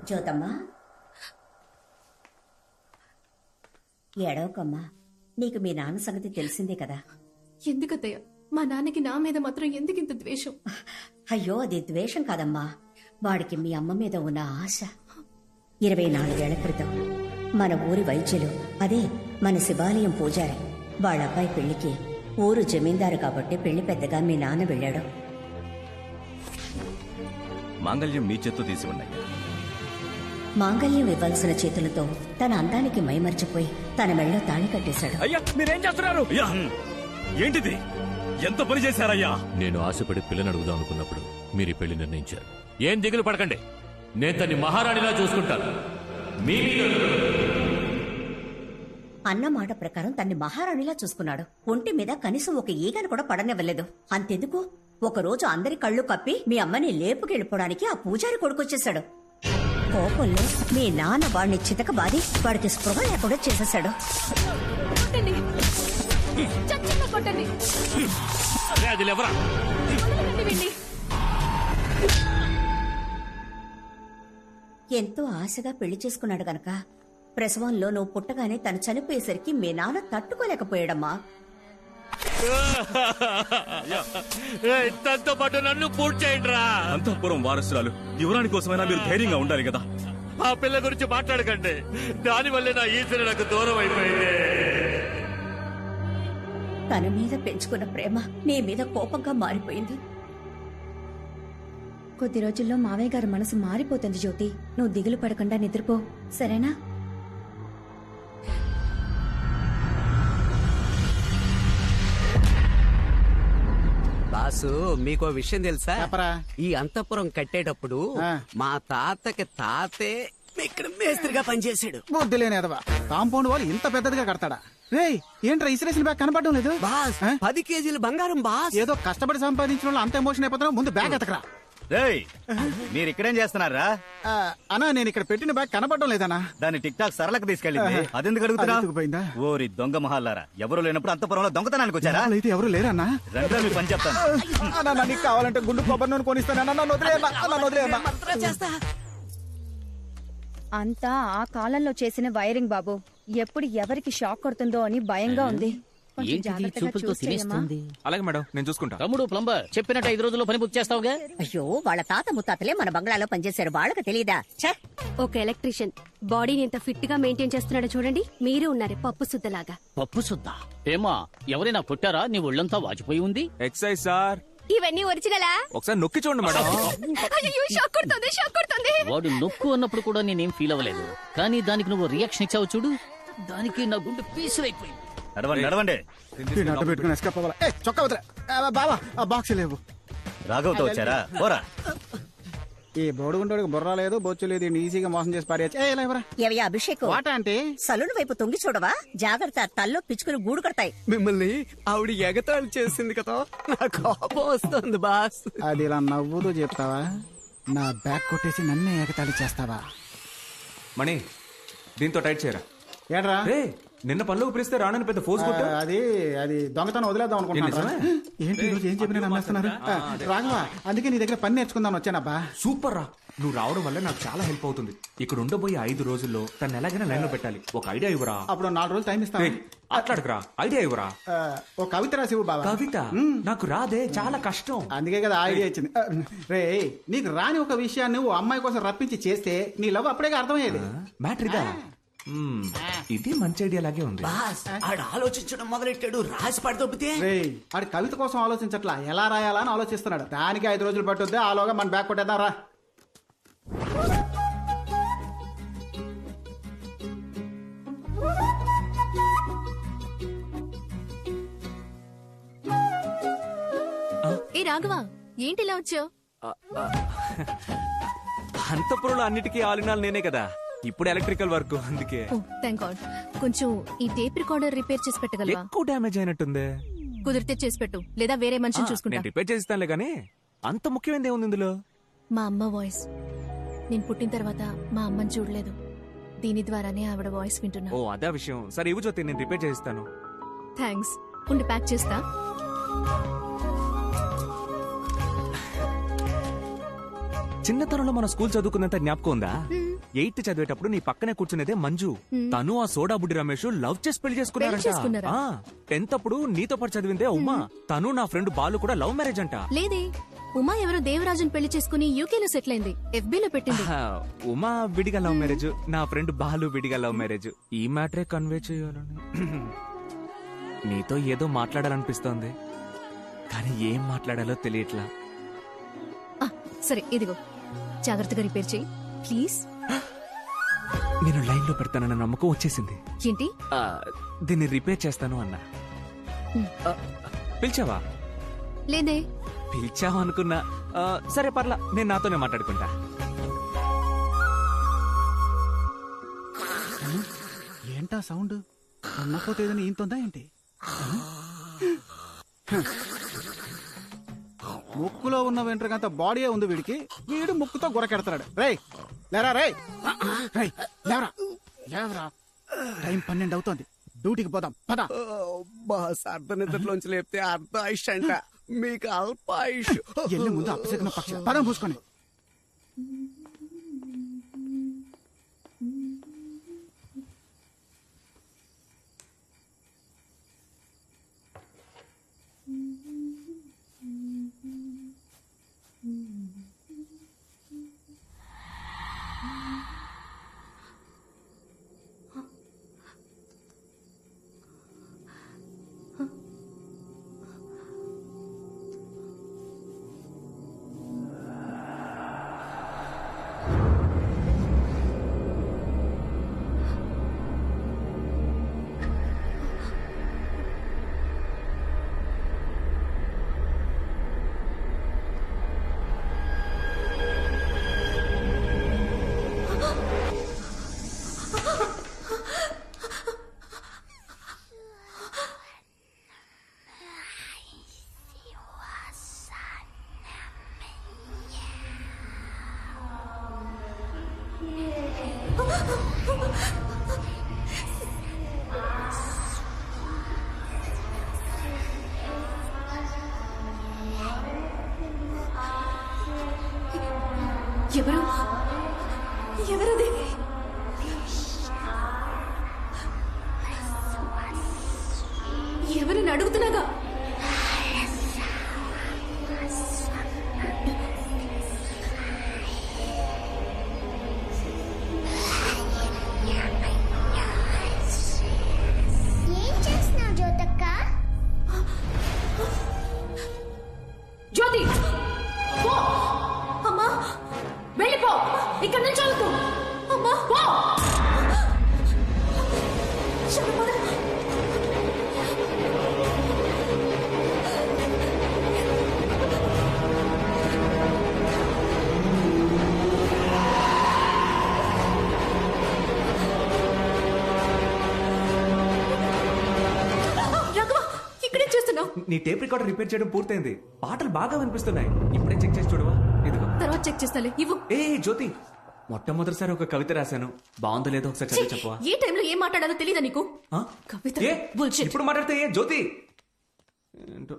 జ్యోతమ్మా, ఏడవకమ్మా. నీకు మీ నాన్న సంగతి తెలిసిందే కదా. ఎందుకత్తయ్య, మా నాన్నకి నా మీద మాత్రం ఎందుకింత ద్వేషం? అయ్యో, అది ద్వేషం కాదమ్మా. వాడికి మీ అమ్మ మీద ఉన్న ఆశ. 24 ఏళ్ల క్రితం మన ఊరి వైద్యులు, అదే మన శివాలయం పూజారి, వాళ్ళ అబ్బాయి పెళ్లికి ఊరు జమీందారు కాబట్టి పెళ్లి పెద్దగా మీ నాన్న వెళ్ళాడు. మాంగళ్యం మీ చేత్తో తీసి ఉన్నాయి. మాంగళ్యం ఇవ్వాల్సిన చేతులతో తన అందానికి మైమర్చిపోయి తన మెళ్ళో తాళి కట్టేశాడు. అయ్యా, మీరేం చేస్తున్నారు? అయ్యా, ఏంటిది? ఎంత పని చేశారయ్యా? నేను ఆశపడి పిల్లని అడుగుదాం అనుకున్నప్పుడు మీరు ఈ పెళ్లి నిర్ణయించారు. ఏం దిగులు పడకండి, నేను తన్ని మహారాణిలా చూసుకుంటాను. అన్న మాట ప్రకారం తన్ని మహారాణిలా చూసుకున్నాడు. ఒంటి మీద కనీసం ఒక ఈగను కూడా పడనివ్వలేదు. అంతెందుకు, ఒకరోజు అందరి కళ్ళు కప్పి మీ అమ్మని లేపుకెళ్ళిపోవడానికి ఆ పూజారి కొడుకొచ్చేశాడు. కోపంలో మీ నాన్న వాడిని చితకబాది వాడికి స్పృహ లేకుండా చేసేశాడు. ఎంతో ఆశగా పెళ్లి చేసుకున్నాడు గనక ప్రసవంలో నువ్వు పుట్టగానే తను చనిపోయేసరికి మీ నాన్న తట్టుకోలేకపోయాడమ్మా. తనతో పాటు నన్ను పూర్తి చేయండి రా. అంతఃపురం వారసురాలు యువరాణి కోసమైనా మీరు ధైర్యంగా ఉండాలి కదా. ఆ పిల్ల గురించి మాట్లాడకండి, దానివల్లే నా ఈశ్వరు నాకు దూరం అయిపోయింది. తన మీద పెంచుకున్న ప్రేమ నీ మీద కోపంగా మారిపోయింది. కొద్ది రోజుల్లో మావయ్య గారి మనసు మారిపోతుంది జ్యోతి. నువ్వు దిగులు పడకుండా నిద్రపో, సరేనా? బాసు, మీకో విషయం తెలుసా? ఈ అంతఃపురం కట్టేటప్పుడు మా తాతకి తాతే ఇక్కడ మేస్త్రిగా పనిచేశాడు. బొద్దులేనేదవా, కాంపౌండ్ వాళ్ళు ఇంత పెద్దదిగా కడతాడా? రేయ్, ఏంట్రా ఇసిరేసిన బ్యాగ్ కనపడడం లేదు? బాస్, 10 కేజీల బంగారం బాస్. ఏదో కష్టపడి సంపాదించిన వాళ్ళు అంత ఎమోషన్ అయిపోతున్నా. ముందు బ్యాగ్ ఎతకరా. రేయ్, మీరు ఇక్కడేం చేస్తున్నారా? అన్నా, నేను ఇక్కడ పెట్టిన బ్యాగ్ కనపడడం లేదన్నా. దాన్ని టిక్ టాక్ సరళకు తీసుకెళ్ళింది. అదెందుకు అడుగుతున్నా? పోయిందా? ఓరి దొంగ మహాలారా, ఎవరు లేనప్పుడు అంతపురంలో దొంగతనానికి వచ్చారా? అయితే ఎవరు లేరన్నా. రండి, మీ పని చెప్తాను. అన్నా, నీకు కావాలంటే గుండు కొబ్బరి నూనె కొనిస్తాను. వదిలేయన్నా. అంతా ఆ కాలంలో చేసిన వైరింగ్ బాబు. ఎప్పుడు ఎవరికి షాక్ కొడుతుందో అని భయంగా ఉంది. అలాగే మేడం, నేను చూసుకుంటా. తమ్ముడు ప్లంబర్ చెప్పినట్టు 5 రోజుల్లో పని పూర్తి చేస్తావుగా? అయ్యో, వాళ్ళ తాత ముత్తాతలే మన బంగ్లాలో పనిచేశారు, వాళ్ళకి తెలీదా? ఒక ఎలక్ట్రీషియన్ బాడీని ఎంత ఫిట్ గా మెయింటైన్ చేస్తున్నాడో చూడండి. మీరు ఉన్నారు పప్పు సుద్దలాగా. పప్పు సుద్దా? ఏమా, ఎవరైనా కొట్టారా? నీ ఒళ్ళంతా వాచిపోయి ఉంది. Excise sir. ఇవన్నీ ఒరిజినలా? ఒకసారి నొక్కి చూడండి మేడం. షాక్ కొడుతుంది. వాడు నొక్కు అన్నప్పుడు కూడా నేనేం ఫీల్ అవ్వలేదు, కానీ దానికి నువ్వు రియాక్షన్ ఇచ్చావు చూడు, దానికి నా గుండె పీసులైపోయింది. నడవండి. చొక్కా వదిలే బాబా, ఆ బాక్స్ లేవు. రాఘవతో వచ్చారా? పోరా. ఈ బోడుగుంటోడికి బుర్ర లేదు, బొచ్చు లేదు, ఈజీగా మోసం చేసి పారేయచ్చు. ఏవయ్యా అభిషేకం, వాట అంటే సలూన్ వైపు తొంగి చూడవా? జాగ్రత్త, తల్లో పిచ్చుకుని గూడు కడతాయి. మిమ్మల్ని ఆవిడ ఎగతాళి చేసింది కదా, నా కోపం వస్తుంది బాస్. అది ఇలా నవ్వుతూ చెప్తావా? నా బ్యాగ్ కొట్టేసి నన్నే ఎగతాళి చేస్తావా? మణి, దీంతో టైట్ చేయరా. ఏడ్రా, నిన్న పనులు ఉపరిస్తే రానని పెద్ద ఫోర్స్ కొట్టా. అది దొంగతనం వదిలేద్దాం అనుకుంటున్నా. ఏంటి ఈరోజు ఏం చెప్పినా నమ్మేస్తున్నారు? రాఘవా, అందుకే నీ దగ్గర పని నేర్చుకుందాం వచ్చానబ్బా. సూపర్ రా, నువ్వు రావడం వల్ల నాకు చాలా హెల్ప్ అవుతుంది. ఇక్కడ ఉండబోయే 5 రోజుల్లో తను ఎలాగైనా లైన్ లో పెట్టాలి. ఒక ఐడియా ఇవ్వరా? అప్పుడు 4 రోజులు టైం ఇస్తాను. అట్లాడుకురా, ఐడియా ఇవ్వరా? ఒక కవిత రాసివు బాబా. కవిత? నాకు రాదే, చాలా కష్టం. అందుకే కదా ఐడియా ఇచ్చింది. రే, నీకు రాని ఒక విషయాన్ని ఓ అమ్మాయి కోసం రప్పించి చేస్తే నీ లవ్ అప్పుడే అర్థమయ్యేది. మ్యాటర్ ఇదా? ఇది మంచి ఐడియా లాగే ఉంది. ఆడు ఆలోచించడం మొదలెట్టాడు, రాసి పడదొబ్బితే. ఆడు కవిత కోసం ఆలోచించట్లా, ఎలా రాయాలా అని ఆలోచిస్తున్నాడు. దానికి 5 రోజులు పట్టుద్ది. ఆలోగా మన బ్యాగ్ కొట్టేద్దాం రా. ఏ రాఘవా, ఏంటి ఇలా వచ్చావు? అంతపురంలో అన్నిటికీ ఆలినాలు నేనే కదా, ఇప్పుడు ఎలక్ట్రికల్ వర్క్, అందుకే. Thank God. కొంచెం ఈ టేప్ రికార్డర్ రిపేర్ చేసి పెట్టగలవా? ఎక్కువ డ్యామేజ్ అయినట్టుంది. కుదిరితే చేసి పెట్టు, లేదా వేరే మనిషిని చూసుకుంటా. రిపేర్ చేస్తానులే గానీ, అంత ముఖ్యమైనది ఏముంది ఇందులో? మా అమ్మ వాయిస్. నేను పుట్టిన తర్వాత మా అమ్మని చూడలేదు, దీని ద్వారానే ఆవిడ వాయిస్ వింటున్నా. ఓ, అదే విషయం. సరే ఇవ్వు జ్యోతి, నేను రిపేర్ చేస్తాను. థ్యాంక్స్. ఉండి ప్యాక్ చేస్తా. చిన్నతనంలో మన స్కూల్ చదువుకున్నంత జ్ఞాపకం ఉందా? 8th చదివేటప్పుడు నీ పక్కనే కూర్చునేదే మంజు. తను ఆ సోడా బుడ్డి రమేష్ లవ్ చేసి పెళ్లి చేసుకున్నారా? చేసుకున్నారంట. 10th అప్పుడు నీతో పాటు చదివిందే ఉమా. తను నా ఫ్రెండ్ బాలు కూడా లవ్ మ్యారేజ్ అంట. లేదే, ఉమా ఎవరో దేవరాజుని పెళ్లి చేసుకుని యూకేలో సెటిల్ అయింది. FB లో పెట్టింది. ఉమా విడిగా లవ్ మ్యారేజ్, నా ఫ్రెండ్ బాలు విడిగా లవ్ మ్యారేజ్. ఈ మ్యాటరే కన్వే చేయాలని నీతో ఏదో మాట్లాడాలనిపిస్తోంది, కానీ ఏం మాట్లాడాలో తెలియట్లా. సరే ఇదిగో, జాగ్రత్తగా రిపేర్ చేయి ప్లీజ్. నేను లైన్ లో పెడతానన్న నమ్మకం వచ్చేసింది. ఏంటి? దీన్ని రిపేర్ చేస్తాను అన్నా. పిలిచావా? లేదే. పిలిచావా అనుకున్నా. సరే పర్లా, నేను నాతోనే మాట్లాడుకుంటా. ఏంటా సౌండ్? ఉన్నపోతే ఏదైనా ఈంతుందా ఏంటి? ముక్కులో ఉన్న వెంట్రుకంత బాడీయే ఉంది వీడికి, వీడు ముక్కుతో గురకెడతాడు. రేయ్ లేరా, రేయ్ రేయ్ లేవరా, లేవరా, టైం 12 అవుతోంది, డ్యూటీకి పోదాం పద. బాస్ అర్ధనిద్రలోంచి లేపితే అర్ధ ఆయుష్ అంట, మీకు అల్ప ఆయుష్. ఎల్లి ముందు అప్పసగిన పక్షి పదం పూసుకొని. ఎవరు? ఎవరది? ఎవరిని అడుగుతున్నాగా? ఏం చేస్తున్నావు జ్యోతక్క? జ్యోతి పో! అమ్మా వెళ్ళిపో, ఇక్కడ నుంచి అవుతూ. అమ్మా పో! శరపద! రాఘవ, ఇక్కడే చూస్తున్నావు. నీ టేప్ రికార్డర్ రిపేర్ చేయడం పూర్తయింది. పాటలు బాగా వినిపిస్తున్నాయి. ఇప్పుడే చెక్ చేసి చూడవా? ఇదిగో. తర్వాత చెక్ చేస్తాలే, ఇవ్వు. ఏ జ్యోతి, మొట్టమొదటిసారి ఒక కవిత రాశాను, బాగుందో లేదో ఒకసారి చదివి చెప్పవా? ఏ టైంలో ఏం మాట్లాడాలో తెలీదా నీకు? ఆ? కవిత ఏ? bullshit. ఇప్పుడు మాట్లాడితే ఏ జ్యోతి? ఏంటో.